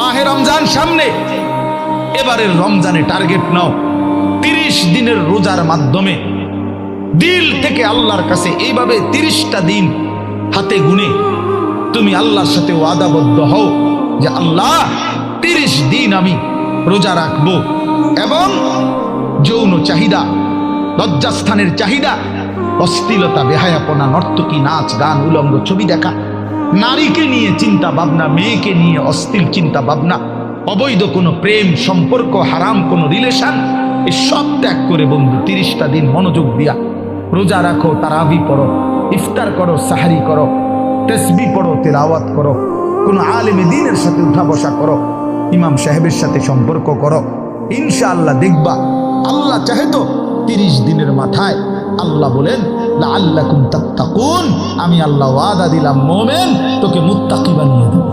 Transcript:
মাহে রমজান সামনে, এবারের রমজানে টার্গেট নাও 30 দিনের রোজার মাধ্যমে দিল থেকে আল্লাহর কাছে এইভাবে 30টা দিন হাতে গুনে তুমি আল্লাহর সাথে ওয়াদাবদ্ধ হও যে আল্লাহ 30 দিন আমি রোজা রাখবো, এবং যৌন চাহিদা, লজ্জাস্থানের চাহিদা, অশ্লীলতা, বেহায়াপনা, নর্তকী, নাচ গান, উলঙ্গ ছবি দেখা, নারীকে নিয়ে চিন্তা ভাবনা, মেয়েকে নিয়ে অশ্লীল চিন্তা ভাবনা, অবৈধ কোনো প্রেম সম্পর্ক, হারাম কোনো রিলেশন, এই সব ত্যাগ করে বন্ধু 30টা দিন মনোযোগ দিয়া রোজা রাখো, তারাবি পড়ো, ইফতার করো, সাহারি করো, তাসবিহ পড়ো, তেলাওয়াত করো, কোনো আলেমে দ্বীনের সাথে উঠা বসা করো, ইমাম সাহেবের সাথে সম্পর্ক করো। ইনশাআল্লাহ দেখবা আল্লাহ চাহে তো 30 দিনের মাথায় আল্লাহ বলেন লাআল্লাকুম তাত্তাকুন, আমি আল্লাহ ওয়াদা দিলাম মোমেন তোকে মুত্তাকি বানিয়ে দেব।